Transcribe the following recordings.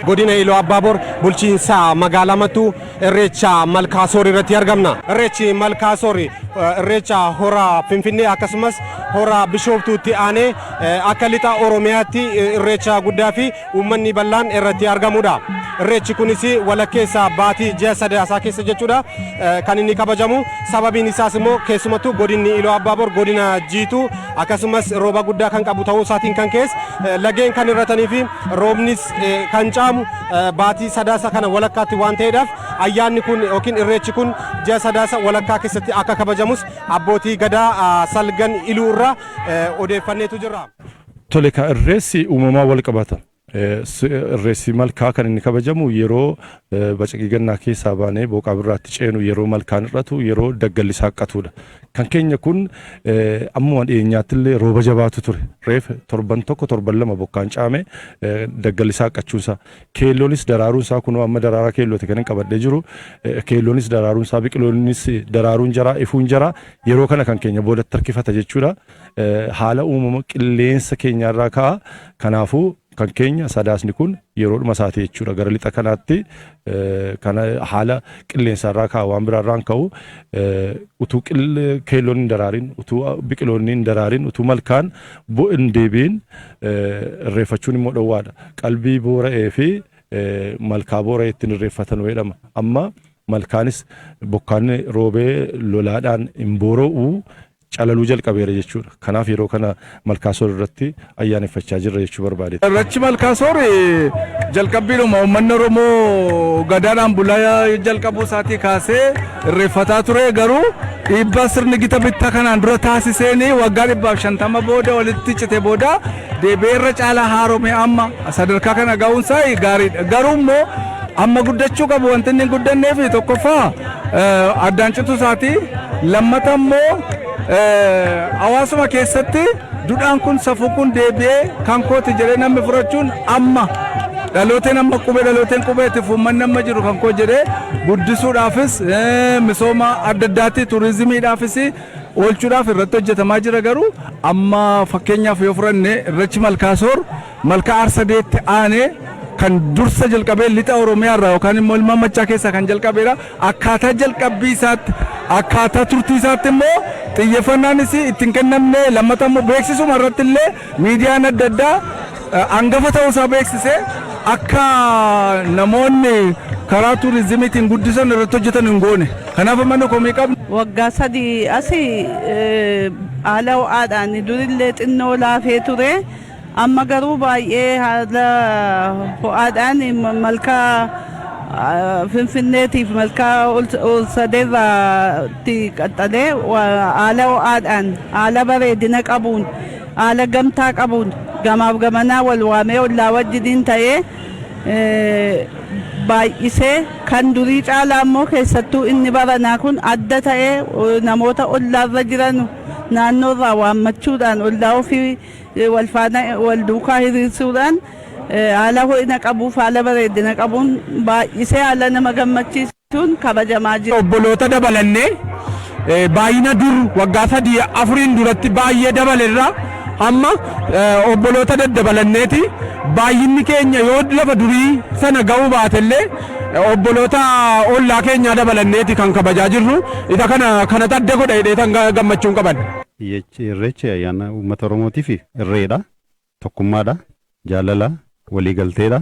godina ilo abbabor bulchiinsa magaalaa matu Irreecha Malkaa Soor irratti argamna. Irreechi Malkaa Soor Irreecha hora Finfinnee akkasumas hora Bishooftuutti aanee akka lixa Oromiyaatti Irreecha guddaa fi uummanni bal'aan irratti argamudha. Irreechi kunis walakkeessa baatii ji'a sadaasaa keessa jechuudha kan inni kabajamu. Sababiin isaas immoo keessumattuu godinni ilo abbabor godina jiitu akkasumas rooba guddaa kan qabu ta'uu isaatiin kan keessa lageen kan irratanii fi roobnis kan caamu baatii sadaasa kana walakkaatti waan ta'eedhaaf ayyaanni kun yookiin irreechi kun ji'a sadaasa walakkaa keessatti akka kabajamus abbootii gadaa salgan iluurra odeeffanneetu jira. Tole ka irreessi uumamaa wal qabata. Irreessi Malkaa kan inni kabajamu yeroo bacaqii gannaa keessaa baanee booqaa birraatti ceenu yeroo Malkaan irratu yeroo daggalli saaqatudha. Kan keenya kun ammuma dhiyeenyaatti illee rooba jabaatu ture. Reef torban tokko torban lama bokkaan caame daggalli saaqachuunsa. Keelloonis daraaruunsaa kunoo amma daraaraa keellooti kan hin qabadhee jiru. Keelloonis daraaruunsaa biqiloonnis daraaruun jara ifuun jara yeroo kana kan keenya boodatti harkifata jechuudha. Haala uumama qilleensa keenyarraa ka'a. Kanaafuu kan keenya sadaasni kun yeroo dhuma isaati jechuudha gara lixa kanaatti kana haala qilleensarraa ka'a waan biraarraan ka'u utuu keelloon hin daraarin utuu biqiloonni hin daraarin utuu malkaan bo'in deebiin irreeffachuun immoo dhowwaadha. Qalbii boora'ee fi malkaa boora'ee ittiin irreeffatan jedhama. Amma malkaanis bokkaan roobee lolaadhaan hin boora'u calaluu jalqabeera jechuudha. Kanaaf yeroo kana Malkaa Soor irratti ayyaaneffachaa jirra jechuu barbaade. Irreechi Malkaa Soor jalqabbiidhuma uummanni Oromoo gadaadhaan bulaa jalqabuu isaatii kaasee irreeffataa ture garuu dhiibbaa sirni gita bittaa kanaan dura taasiseen waggaa 150 booda walitti cite booda deebi'ee irra caalaa haaromee amma sadarkaa kana ga'uunsaa gaariidha. Garuu immoo amma guddachuu qabu wanti inni guddanneef tokkoffaa addaan citu isaatii lammata immoo hawaasuma keessatti dudhaan kun safuu kun deebi'ee kan kooti jedhee namni fudhachuun amma dhalooteen amma dhalooteen qubeetiif uummanni amma jiru kan koo jedhee guddisuudhaafis misooma adda addaatti turizimiidhaafis oolchuudhaaf irratti hojjetamaa jira. Garuu amma fakkeenyaaf yoo furanne irreechi Malkaa Soor malkaa Arsadeetti aanee kan dursa jalqabee lixa Oromiyaa irraa yookaan immoo ilma Machaa keessaa kan jalqabeera. Akkaataa jalqabbii isaatti akkaataa turtii isaatti immoo xiyyeeffannaanis ittiin kennamne lammata immoo beeksisuma irratti illee miidiyaan adda addaa hangafa ta'uusaa beeksisee akka namoonni karaa turizimiitiin guddisan irratti hojjetan hin goone. Kanaaf manni komii qabna. Waggaa sadii asii haala ho'aadhaan durillee xinnoo laafee ture. Amma garuu baay'ee haala ho'aadhaan malkaa Finfinneetiif malkaa Olsadeerraatti qaxxalee haala ho'aadhaan haala bareedina qabuun haala gamtaa qabuun gamaaf gamanaa wal waamee ollaa wajjiniin ta'ee baay'isee kan durii caalaa immoo keessattuu inni baranaa kun adda ta'ee namoota ollaarra jiran naannoorraa waammachuudhaan ollaa ofii walfaana wal duukaa hiriirsuudhaan haala ho'ina qabuuf haala bareedina qabuun baay'isee haala nama gammachiisuun kabajamaa jira. Obboloota dabalannee baay'ina dur waggaa 3-4 duratti baay'ee dabaleerra amma obboloota daddabalanneeti baay'inni keenya yoo lafa durii sana ga'uu baatellee obboloota ollaa keenya dabalanneeti kan kabajaa jirru isa kana tadda godha hidheetan gammachuun qaban. Irreechi ayyaana uummata Oromootii fi irreedha, tokkummaadha, jaalala, waliigalteedha.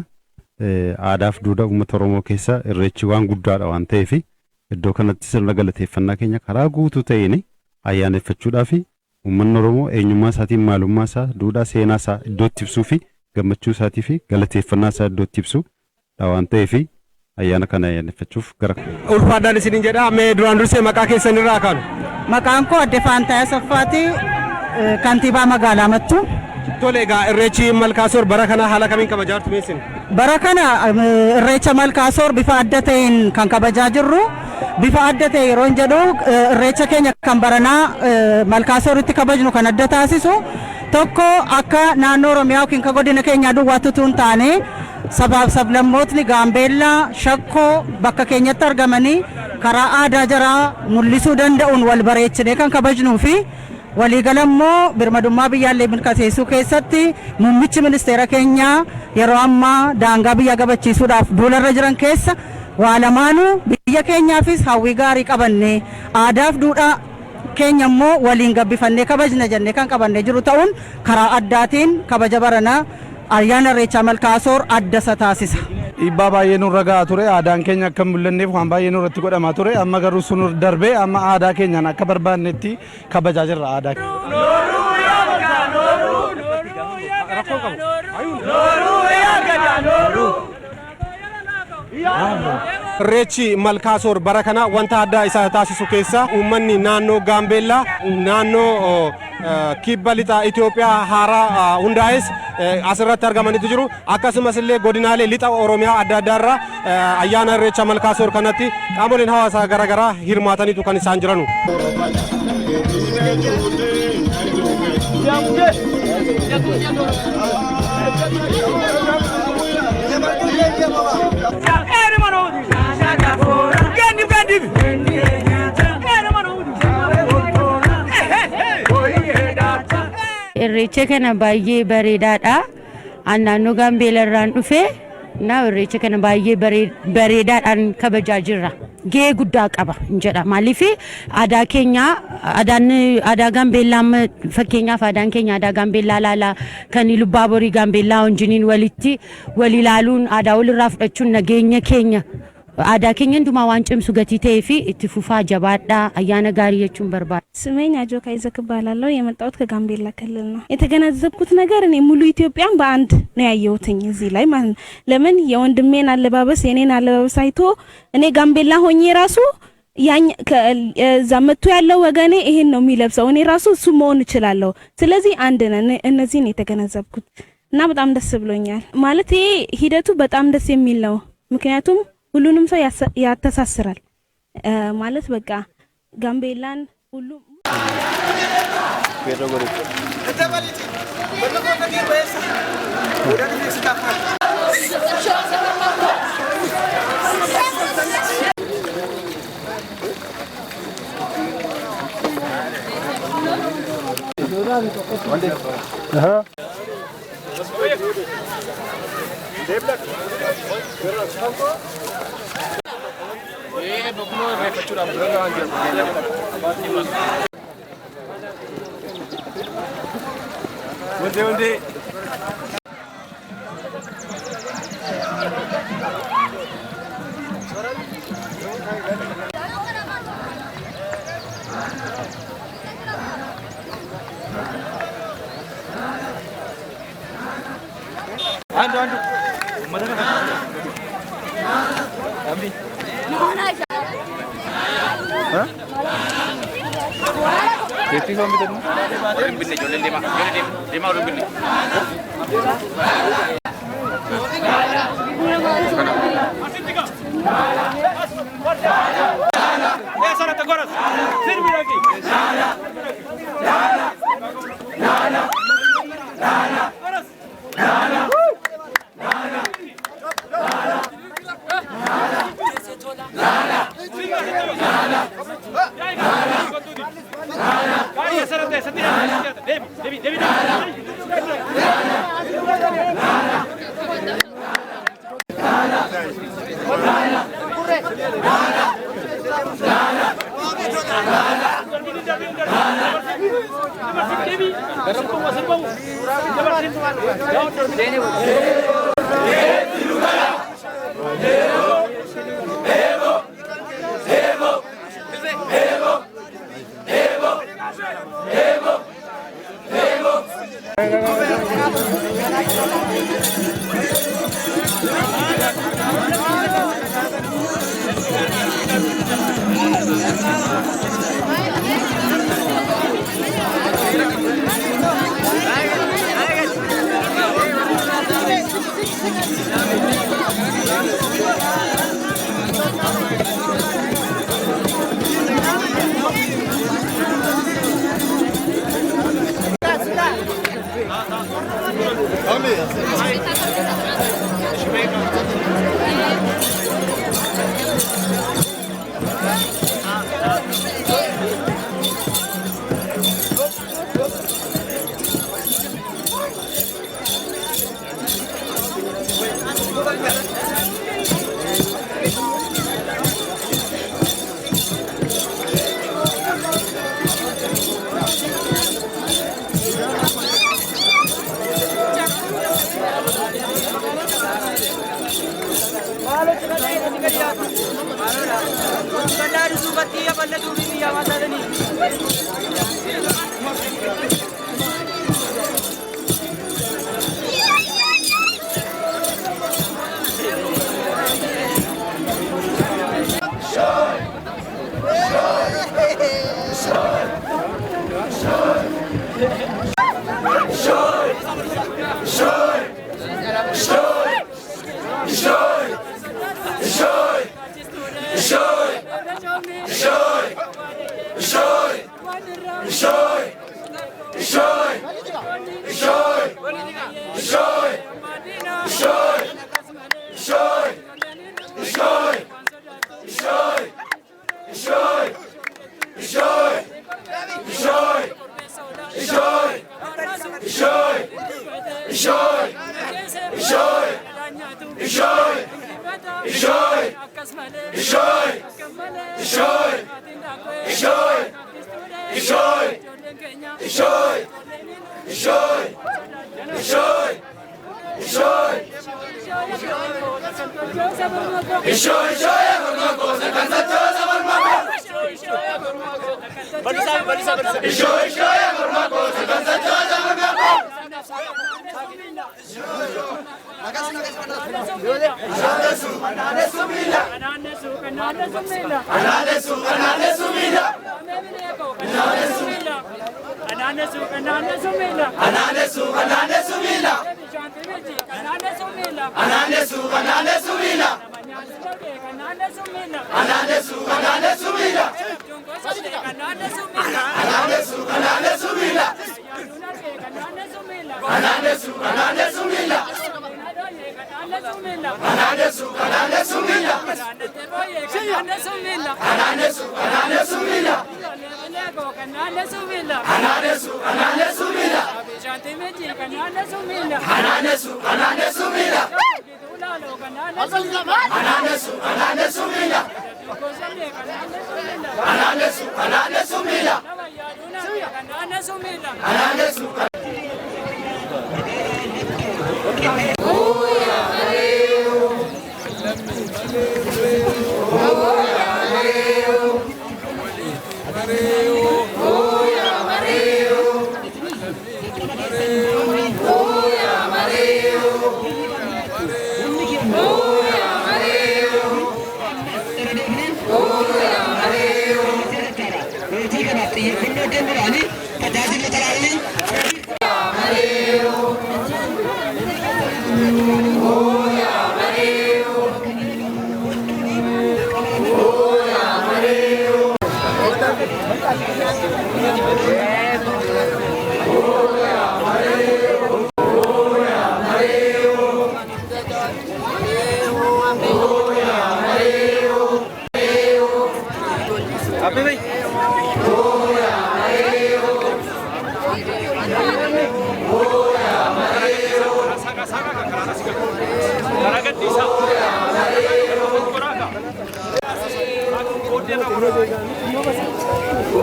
Aadaa fi duudhaa uummata Oromoo keessa irreechi waan guddaadha waan ta'eef iddoo kanatti sirna galateeffannaa keenya karaa guutuu ta'een ayyaaneffachuudhaaf uummanni Oromoo eenyummaa isaatiin maalummaa isaa, duudhaa seenaa isaa iddootti ibsuu fi gammachuu isaatii fi galateeffannaa isaa iddootti ibsuu waan ta'eef ayyaana kana ayyaaneffachuuf gara ulfaadhaan isiniin jedha. Mee duraan dursee maqaa keessanirraa kaanu. Maqaan koo Adde Faantaa Saffaati, kantiibaa magaalaa Mattuu. Tole egaa irreechi Malkaa Soor bara kana haala kamiin kabajaa jirtu meessin? Bara kana irreecha Malkaa Soor bifa adda ta'een kan kabajaa jirru. Bifa adda ta'e yeroo jedhu irreecha keenya kan baranaa Malkaa Sooritti kabajnu kan adda taasisu tokko akka naannoo Oromiyaa yookiin kan godina keenya duwwaatu tun taane sabaaf sablammootni Gaambeellaa, Shakkoo bakka keenyatti argamanii karaa aadaa jaraa mul'isuu danda'uun wal bareechinee kan kabajnuu fi waliigalammoo birmadummaa biyyaallee milkaa'eessuu keessatti muummichi ministeera keenyaa yeroo ammaa daangaa biyya gabachiisuudhaaf duularra jiran keessa waa lamaanuu biyya keenyaafis hawwii gaarii qabannee aadaaf duudhaa keenya immoo waliin gabbifannee kabajna jennee kan qabannee jiru ta'uun karaa addaatiin kabaja baranaa ayyaana irreechaa Malkaa Soor adda isa taasisa. Dhiibbaa baay'ee nurra gahaa ture, aadaan keenya akka mul'anneef waan baay'ee nurratti godhamaa ture, amma garuu sun darbee amma aadaa keenyaan akka barbaannetti kabajaa jirra aadaa keenya. Irreechi Malkaa Soor bara kana wanta adda isa taasisu keessa uummanni naannoo Gaambeellaa, naannoo kibba lixa Itoophiyaa haaraa hundaa'es asirratti argamanitu jiru. Akkasumas illee godinaalee lixa Oromiyaa adda addaarraa ayyaana irreecha Malkaa Soor kanatti qaamoleen hawaasaa garaagaraa hirmaatanitu kan isaan jiranu. Irreecha kana baay'ee bareedaadha. Naannoo Gaambeelarraan dhufe irreecha kana baay'ee bareedaadhaan kabajaa jirra. Gahee guddaa qaba jedha. Maaliif aadaa keenya aadaa Gaambeellaa fakkeenyaaf aadaan keenya aadaa Gaambeellaa laala kan lubbaa borii Gaambeellaa wajjiniin wal ilaaluun aadaa walirraa fudhachuun nageenya keenya aadaa keenya hundumaa waan cimsu gatii ta'ee fi itti fufaa jabaadhaa ayyaana gaarii jechuun barbaada. ስሜኝ አጆካ ይዘክባላለሁ የመጣሁት ከጋምቤላ ክልል ነው። የተገነዘብኩት ነገር እኔ ሙሉ ኢትዮጵያን በአንድ ነው ያየሁትኝ እዚህ ላይ ማለት ነው። ለምን የወንድሜን አለባበስ የኔን አለባበስ አይቶ እኔ ጋምቤላ ሆኜ ራሱ ዛመቱ ያለው ወገኔ ይሄን ነው የሚለብሰው እኔ ራሱ እሱ መሆን እችላለሁ። ስለዚህ አንድ ነን። እነዚህን የተገነዘብኩት እና በጣም ደስ ብሎኛል። ማለት ይሄ ሂደቱ በጣም ደስ የሚል ነው። ምክንያቱም ሁሉንም ሰው ያተሳስራል። ማለት በቃ ጋምቤላን ሁሉም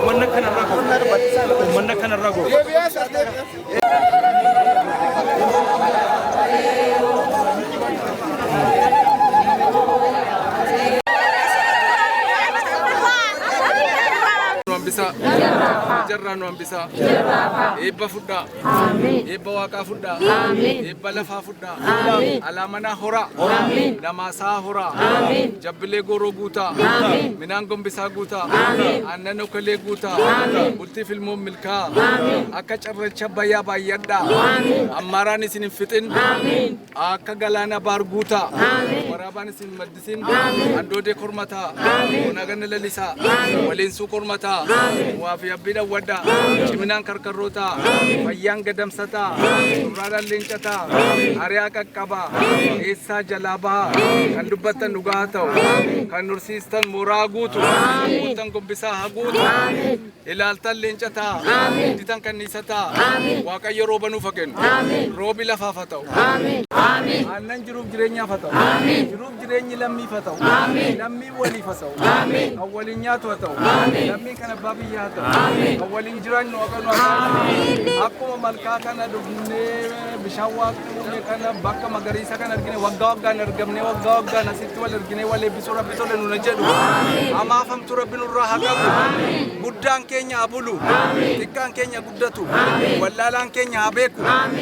Mana kana uummanni kanarra goo. Bisa jarra no ambisa ebba fudda ebba waqa fudda ebba lafa fudda alamana hora nama sa hora jabbile goro guta minan gombisa guta annano kale guta bulti filmo milka akka carracha baya bayadda amarani sinin fitin akka galana bar guta warabani sin madisin andode kormata onagan lalisa walin su kormata وافي أبدا ودا شمنان كركروتا فيان قدم ستا سرارا لينشتا أرياك كبا إيسا جلابا كان دبتا نغاتو كان نرسيستان مراغوتو وطن قبسا هغوتو إلالتا لينشتا ديتان كان نيستا واقع يروبانو فكين روبي لفافتو أنن جروب جرينيا فتو جروب جريني لمي فتو لمي ولي فتو أولين ياتو فتو لمي كان بابي ياتو أولين جران نوكانو أكو ملكا كان دبني بشاوا كان باكا مغريسا كان أرجعني وقاوب كان أرجمني وقاوب كان أسيتو أرجعني ولا بسورة بسورة ننجدو أما فهم ترى بنو راها كابو بدان كينيا أبولو تكان كينيا قدتو ولا لان كينيا أبيكو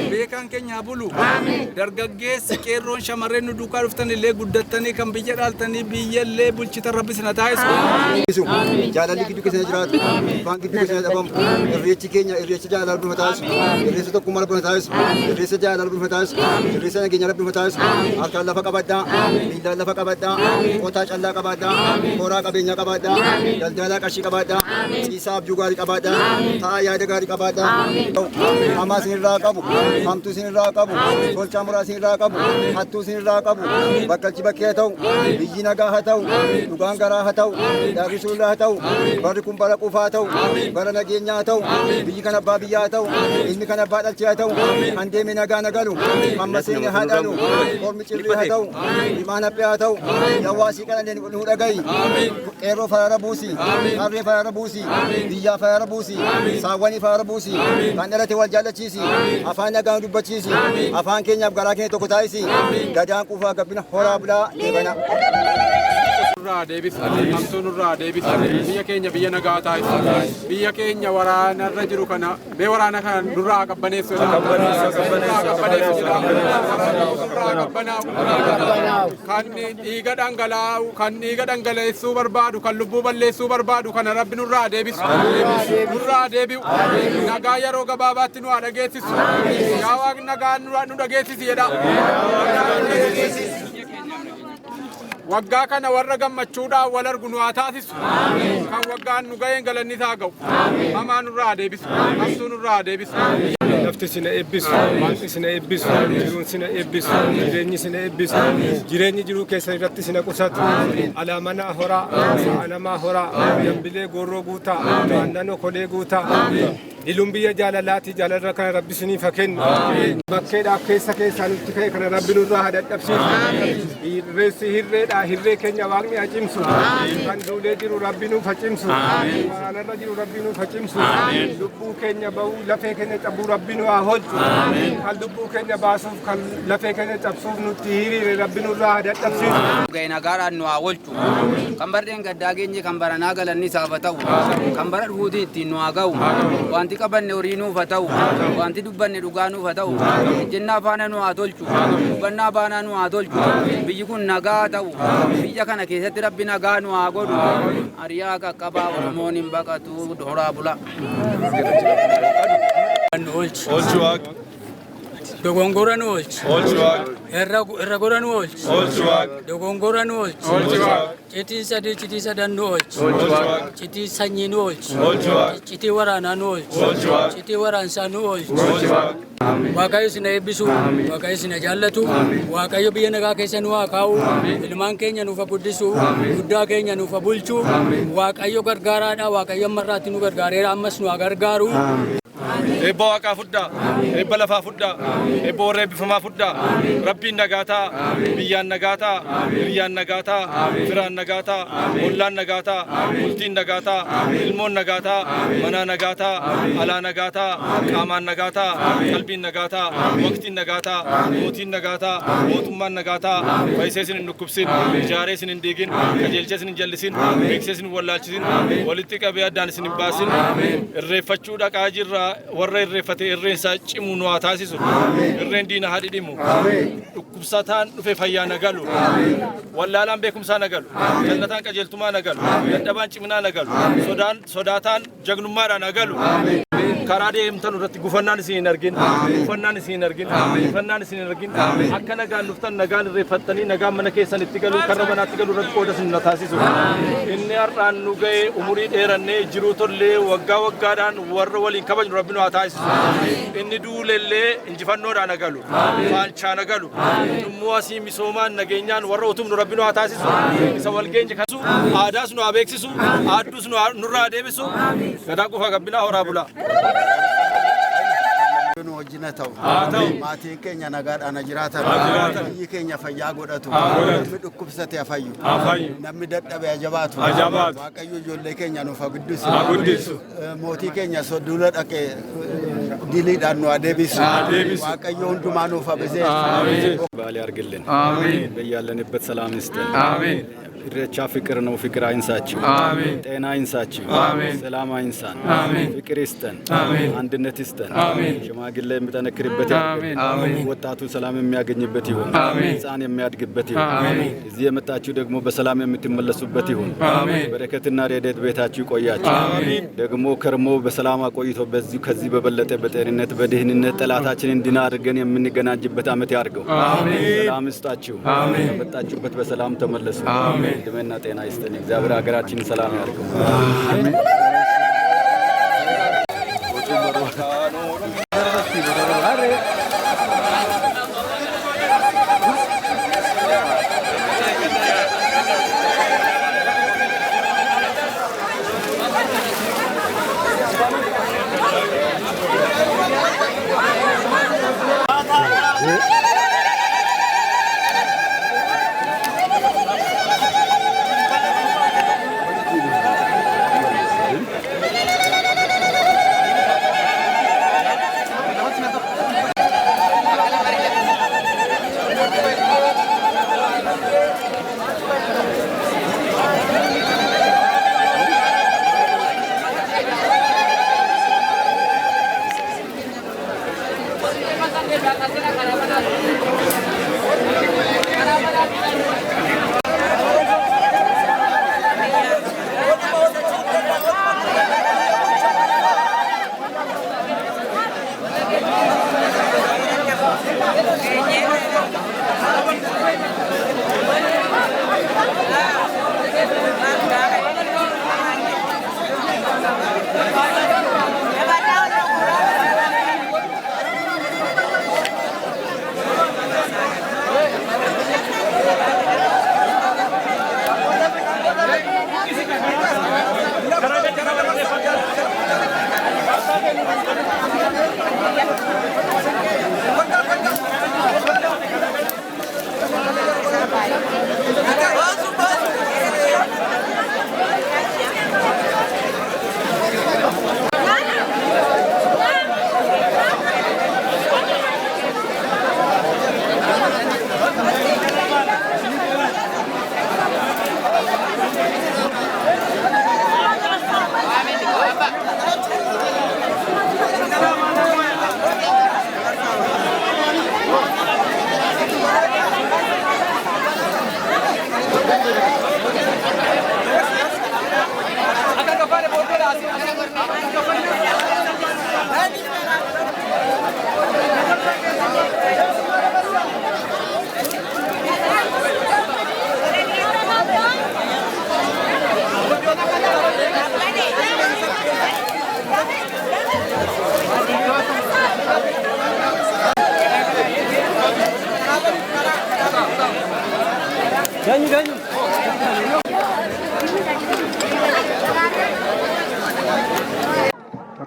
بيكان كينيا أبولو درجة سكيرون شمرين ندوكار فتني ليه قدتني كم بيجرال تني بيجل بولشة ربي سنتايس جالالي كده كسر جرات بان كده كسر أبام إريتش كينيا إريتش جالال بمتاز إريتش تو كمال بمتاز إريتش جالال بمتاز إريتش نجينا ربي بمتاز أكل لفك أبدا إلا لفك أبدا وتاج الله أبدا كورا كبينيا أبدا دلدلا كشي أبدا إساب جواري أبدا تايا دعاري أبدا أما سنرا كابو هم تو سنرا كابو كلشامرا سنرا كابو هاتو سنرا كابو بكالشي بكيتاو بيجينا كهاتاو دوغان كراهاتاو داريسولا هاتاو باركم باركو فاتاو بارنا جينياتاو بيجي كنا بابياتاو إني كنا بادالشياتاو عندي منا كنا قالو أما سيني هاتالو قومي تشري هاتاو إيمانا بياتاو يواسي كنا نهودا جاي إيرو فاربوسي أري فاربوسي ديا فاربوسي ساواني فاربوسي كنا لتي والجالتشيسي أفانا كنا دوبتشيسي أفان كينيا بقراكين توكتايسي gadaan kufaa gabbina horaa bulaa deebana. Nurraa deebis, hamtuu nurraa deebis, biyya keenya biyya nagaa taasisa. Biyya keenya waraanarra jiru kana, bee waraana kana nurraa qabbaneessuudha. Kan dhiiga dhangalaa'u, kan dhiiga dhangaleessuu barbaadu, kan lubbuu balleessuu barbaadu kana rabbi nurraa deebis. Nurraa deebi'u. Nagaa yeroo gabaabaatti nu haa dhageessisu. Yaa Waaqni nagaa nu dhageessisi jedha. Waggaa kana warra gammachuudhaan wal argu nu haa taasisu. Kan waggaan nu ga'een galanni isaa ga'u. Hamaa nurraa deebisu. Hamtuu nurraa deebisu. Lafti sina eebbisu, waaqni sina eebbisu, jiruun sina eebbisu, jireenyi sina eebbisu, jireenyi jiruu keessa irratti sina qusatu. Alaamanaa horaa, saanamaa horaa, dambilee gorroo guutaa, aannanoo kolee guutaa. Ilum biyya jaalalaati jaalarra kana rabbi siniif haa kennu. Bakkeedhaaf keessa nutti ka'e kana rabbi nurraa haa dadhabsiisu. Irreessi hirreedha hirree keenya waaqni haa cimsu. Kan duulee jiru rabbi nuuf haa cimsu. Waraanarra jiru rabbi nuuf haa cimsu. Lubbuu keenya ba'uu lafee keenya cabuu rabbi nu haa holchu. Kan lubbuu keenya baasuuf kan lafee keenya cabsuuf nutti hiriire rabbi nurraa haa dadhabsiisu. Ga'e nagaadhaan nu haa holchu. Kan bardeen gaddaa geenye kan baranaa galanni isaaf haa ta'u. Kan bara dhufuutiin ittiin nu haa ga'u. Wanti qabanne horii nuuf haa ta'u. Wanti dubbanne dhugaa nuuf haa ta'u. Ejjennaa faana nu haa tolchu. Dubbannaa baanaa nu haa tolchu. Biyyi kun nagaa haa ta'u. Biyya kana keessatti rabbi nagaa nu haa godhu. Ariyaa qaqqabaa Oromoon hin baqatu horaa bula. Olchu Waaq. Dogongora nu olchi. Olchu Waaq. Irra gora nu olchi. Olchu Waaq. Dogongora nu olchi. Olchu Waaq. Citii sadan nu olchi. Olchu Waaq. Citii sanyii nu olchi. Olchu Waaq. Citii waraanaa nu olchi. Olchu Waaq. Citii waraansaa nu olchi. Olchu Waaq. Waaqayyo sina eebbisu, Waaqayyo sina jaallatu, Waaqayyo biyya nagaa keessa nu haa kaa'u, ilmaan keenya nuuf haa guddisu, guddaa keenya nuuf haa bulchu, Waaqayyo gargaaraadha, Waaqayyo ammarraatti nu gargaareera, ammas nu haa gargaaru. eebba waaqaa fuddaa eebba lafaa fuddaa eebba warra eebbifamaa fuddaa rabbiin nagaataa biyyaan nagaataa hiriyyaan nagaataa firaan nagaataa ollaan nagaataa bultiin nagaataa ilmoon nagaataa manaa nagaataa alaa nagaataa qaamaan nagaataa qalbiin nagaataa waqtiin nagaataa mootiin nagaataa mootummaan nagaataa faayisee sin hin dhukkubsin ijaaree sin hin diigin qajeelchee sin hin jallisin beeksee sin hin wallaalchisin walitti qabee addaan sin hin baasin irreeffachuu dhaqaa jirra warra irreeffate irreen isaa cimu nu haa taasisu irreen diina haa dhidhimu dhukkubsataan dhufe fayyaa nagalu wallaalaan beekumsaa nagalu jallataan qajeeltumaa nagalu dadhabaan ciminaa nagalu sodaataan jagnummaadhaan nagalu karaa deemtan irratti gufannaan isin hin argin akka nagaan dhuftan nagaan irreeffattanii nagaan mana keessan itti galu karra manaatti galu irratti qooda isin taasisu inni har'aan nu ga'e umurii dheerannee jiruu tollee waggaa waggaadhaan warra waliin kabajnu rabbi nu haa taasisu inni duulellee injifannoodhaan nagalu faalchaa nagalu dhummoo asii misoomaan nageenyaan warra utumnu rabbi nu haa taasisu isa walgeenye kasu aadaas nu haa beeksisu aadduus nurraa deebisu gadaa qofa gabbinaa horaa bulaa nu wajjin ta'u maatiin keenya nagaadhaan jiraatan biyyi keenya fayyaa godhatu namni dhukkubsate afayyu namni dadhabe ajabaatu waaqayyo ijoollee keenya nuuf guddisu mootii keenya soddula dhaqe diliidhaan nu adeebisu waaqayyo hundumaa nuuf abisee ባል ያርግልን በያለንበት ሰላም ይስጠን ኢሬቻ ፍቅር ነው ፍቅር አይንሳችሁ ጤና አይንሳችሁ ሰላም አይንሳን ፍቅር ይስጠን አንድነት ይስጠን ሽማግሌ የሚጠነክርበት ይሁን ወጣቱ ሰላም የሚያገኝበት ይሁን ሕፃን የሚያድግበት ይሁን እዚህ የመጣችሁ ደግሞ በሰላም የምትመለሱበት ይሁን በረከትና ረድኤት ቤታችሁ ይቆያችሁ ደግሞ ከርሞ በሰላም አቆይቶ በዚህ ከዚህ በበለጠ በጤንነት በደህንነት ጠላታችንን ድል አድርገን የምንገናኝበት ዓመት ያርገው ሰላም ይስጣችሁ የመጣችሁበት በሰላም ተመለሱ እድሜና ጤና ይስጠን እግዚአብሔር ሀገራችንን ሰላም ያርገው አሜን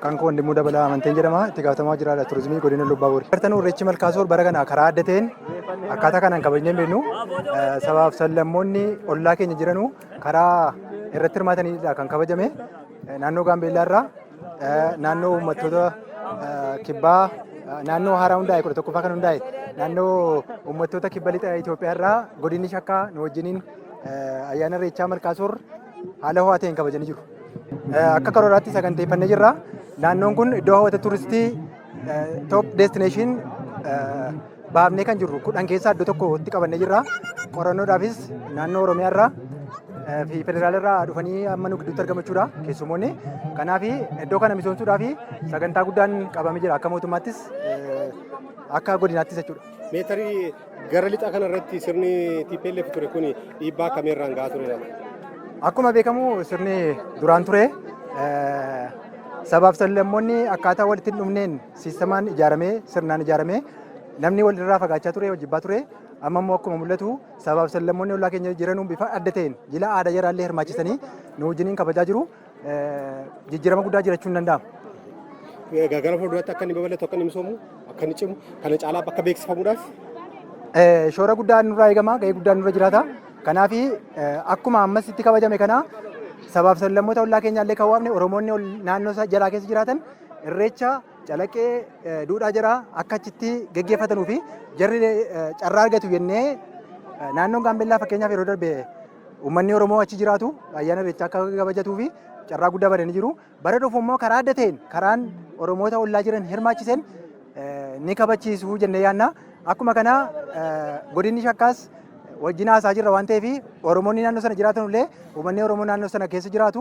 Maqaan koo Wandimuu Dabalaa Amanteen jedhama. Itti gaafatamaa jiraadha turizimii godina Lubbaaboor. Bartanuu Irreechi Malkaa Soor bara kana karaa adda ta'een akkaataa kanaan kabajnee hin beeknu. Sabaaf sablammoonni ollaa keenya jiranu karaa irratti hirmaatanidha kan kabajame. Naannoo Gaambeellaa irraa naannoo uummattoota kibbaa naannoo haaraa hundaa'e 11ffaa kan hundaa'e naannoo uummattoota kibba lixa Itoophiyaa irraa godinni shakkaa nu wajjiniin ayyaana Irreechaa Malkaa Soor haala ho'aa ta'een kabajanii jiru. Akka karooraatti saganteeffannee jirra. Naannoon kun iddoo hawwata turistii top destination baafnee kan jirru 10 keessaa iddoo tokkotti qabannee jirra. Qorannoodhaafis naannoo Oromiyaa irraa fi federaala irraa dhufanii amma nu gidduutti argamachuudha keessumoonni. Kanaaf iddoo kana misoomsuudhaaf sagantaa guddaan qabamee jira akka mootummaattis akka godinaattis jechuudha. Meetarii gara lixaa kanarratti sirni TPLF ture kun dhiibbaa akkamiirraan gahaa ture? Akkuma beekamu sirni duraan ture sabaaf sablammoonni akkaataa walitti hin dhufneen siistamaan ijaaramee sirnaan ijaaramee namni walirraa fagaachaa ture hojjibaa ture. Amma immoo akkuma mul'atu sabaaf sablammoonni ollaa keenya jiran bifa adda ta'een jila aadaa jaraallee hirmaachisanii nu wajjiniin kabajaa jiru. Jijjiirama guddaa jiraachuu hin danda'amu. Gara fuulduraatti akka inni babal'atu akka inni misoomu akka inni cimu kana caalaa bakka beeksifamuudhaaf shoora guddaa nurraa eegama gahee guddaa nurra jiraata. Kanaaf akkuma ammas itti kabajame kana sabaaf sablammoota ollaa keenyaallee kan waamne Oromoonni naannoo jalaa keessa jiraatan Irreecha calaqqee duudhaa jira akka achitti geggeeffatanuu fi jarri carraa argatu jennee naannoon Gaambeellaa fakkeenyaaf yeroo darbe uummanni Oromoo achi jiraatu ayyaana Irreechaa akka kabajatuu fi carraa guddaa badanii jiru. Bara dhufu immoo karaa adda ta'een karaan Oromoota ollaa jiran hirmaachisen ni kabachiisu jennee yaadna. Akkuma kana godinni shakkaas wajjin haasaa jirra waan ta'eef Oromoonni naannoo sana jiraatan illee uummanni Oromoo naannoo sana keessa jiraatu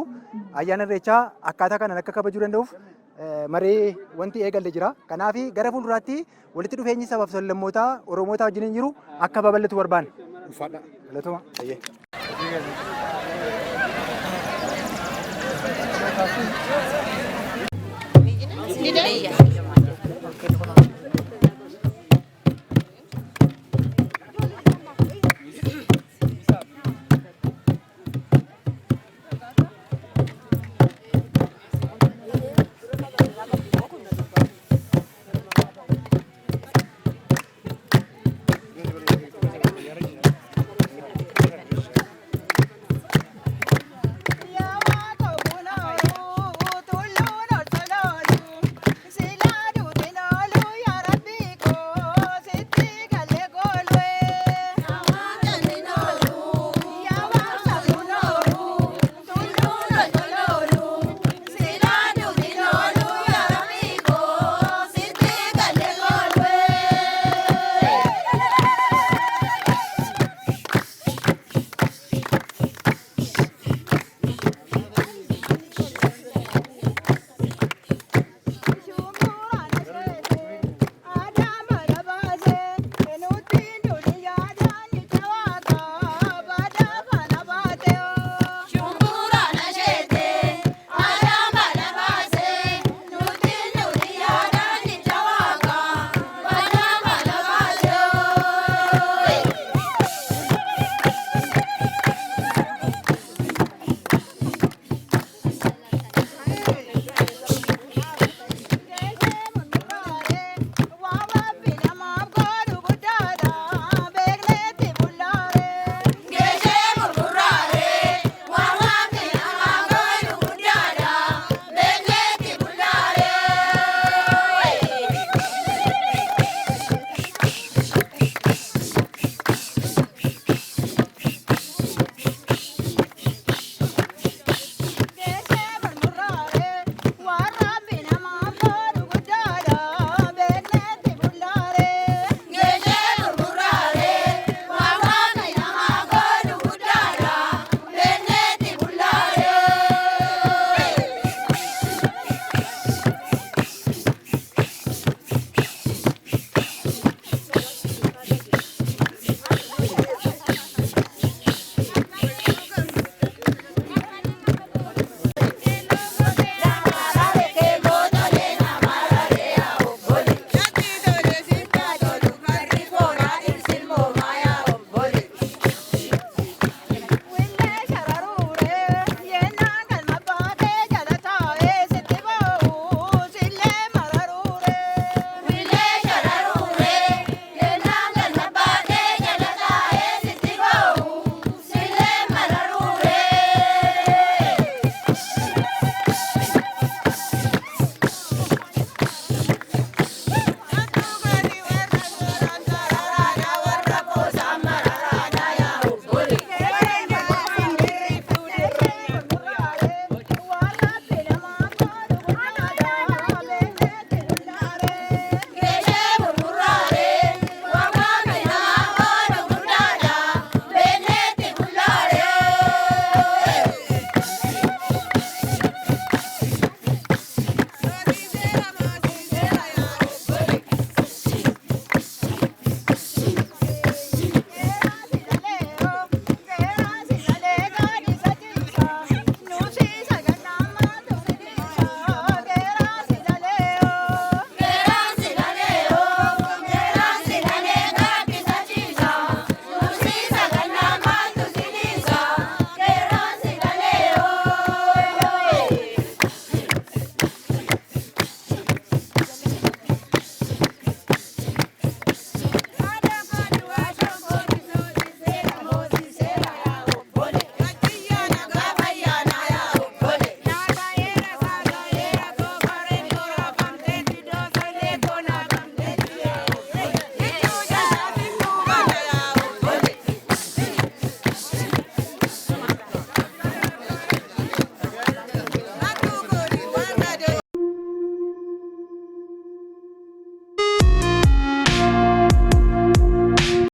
ayyaana Irreechaa akkaataa kanaan akka kabajuu danda'uuf maree wanti eegalle jira. Kanaaf gara fuulduraatti walitti dhufeenyi sabaaf sablammootaa Oromoota wajjin jiru akka babal'atu barbaanna. Galatoomaa. Tidak.